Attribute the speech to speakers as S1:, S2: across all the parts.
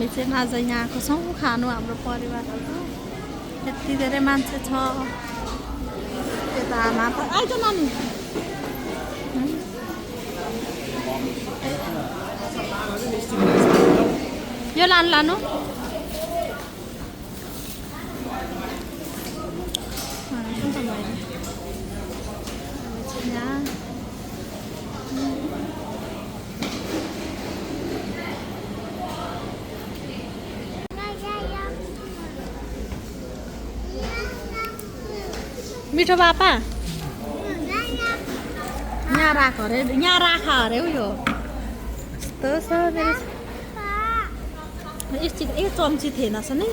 S1: हामी चाहिँ आज यहाँ आएको छौँ खानु हाम्रो परिवारहरू यति धेरै मान्छे छ यता आमा आइज नानी यो लानु मिठो पापा यहाँ राख अरे यहाँ राख अरे उयो यस्तो छ मेरो यस्तो एक चम्ची थिएन छ नि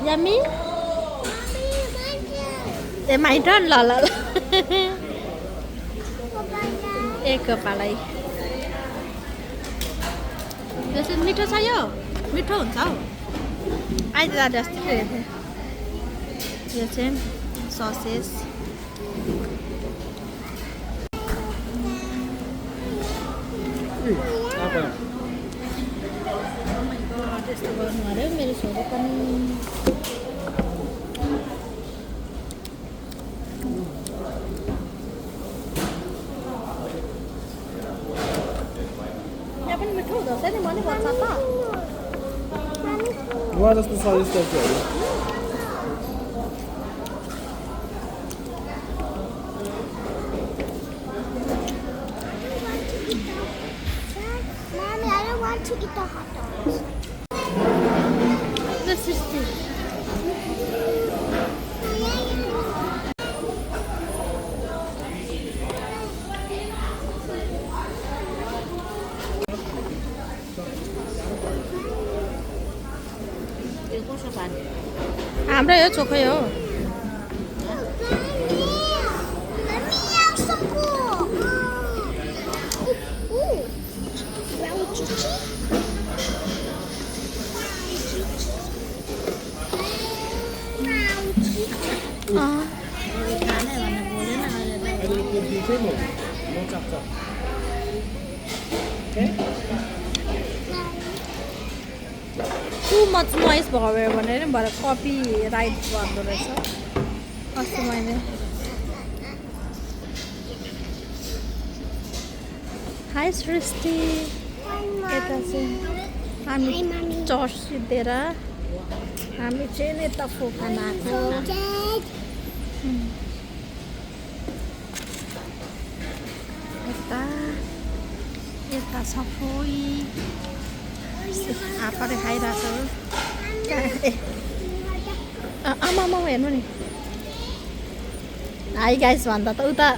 S1: यम्मी ए माइ टर्न ल ल एक पालाई मिठो छ यो मिठो हुन्छ हौ आइज दादा अस्ति हेरेको थिएँ यो चाहिँ ससेस त्यस्तो गर्नु अरे मेरो छोरो पनि यहाँ पनि मिठो हुँदो रहेछ नि मैले भन्छ त
S2: उहाँ जस्तो स्वादिष्ट छ
S3: Mommy, I don't want to eat the hot dogs.
S1: This is it. हाम्रो यो चोखै हो टु मच नोइज भयो भनेर भएर कपी राइट गर्दो रहेछ अस्ति मैले हाई सृष्टि यता चाहिँ हामी चर्च सिद्धेर हामी चाहिँ यता फोकान आएको यता सफै आपाले खाइरहेको छ आमा हेर्नु नि हाई गाइस भन्दा त उता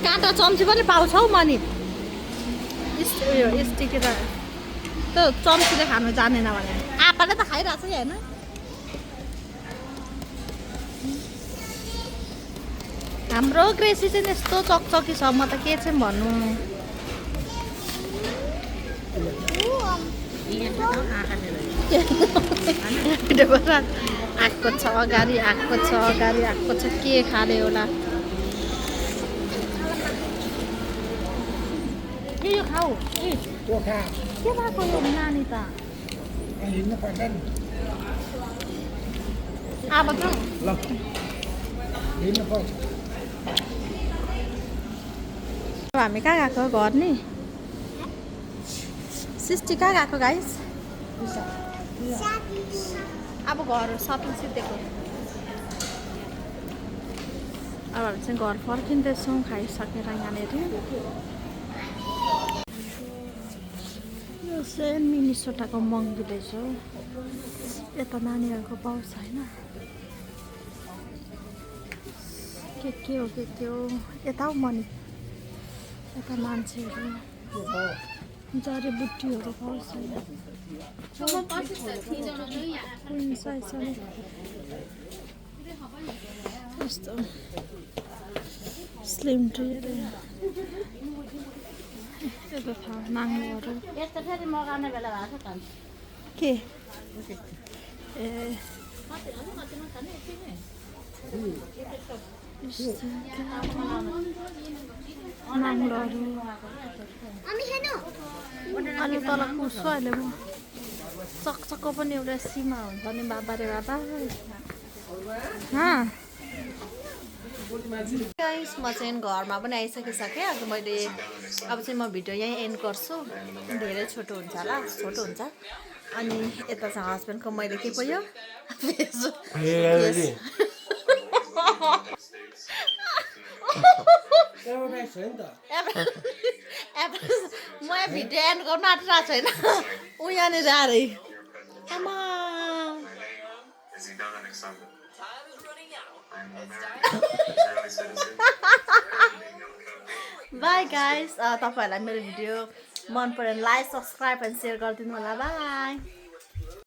S1: काँटा चम्ची पनि पाउँछ हौ मनि उयो स्टिकेर त चम्चीले खानु जानेन भने आपाले त खाइरहेको छ होइन हाम्रो ग्रेसी चाहिँ यस्तो चकचकी छ म त के चाहिँ भन्नु आएको छ अगाडि आएको छ अगाडि आएको छ के खाले होला यो खाऊ के भएको यो नानी त अब हामी कहाँ गएको घर नि सृष्टि कहाँ गएको गाइस अब घर सपिङ सिद्धेको अब हामी चाहिँ घर फर्किँदैछौँ खाइसकेर यहाँनिर यो चाहिँ मिनिसोटाको मङ्गिँदैछ यता नानीहरूको पाउँछ होइन के हो यता हौ मनि यता मान्छेहरू जडीबुट्टीहरू पाउँछ यस्तो स्लिम ट्रीहरू यता छ नाङ्लोहरू
S2: यस्तो फेरि मगाउने बेला भएको छ
S1: के ए नाङ्लोहरू
S3: Mommy, hello.
S1: अनि तल कुर्छु अहिले म चकचक्क पनि एउटा सीमा हुन्छ नि बाबा रे बाबा गाइस म चाहिँ घरमा पनि आइसकिसकेँ अब मैले अब चाहिँ म भिडियो यहीँ एन्ड गर्छु धेरै छोटो हुन्छ होला छोटो हुन्छ अनि यता चाहिँ हस्बेन्डको मैले के पो यो म यहाँ भिडियो एन्ड गर्नु आँटिरहेको छैन ऊ यहाँनिर आएर आमा बाई गाइस तपाईँहरूलाई मेरो भिडियो मन पऱ्यो भने लाइक सब्सक्राइब एन्ड सेयर गरिदिनु होला बाई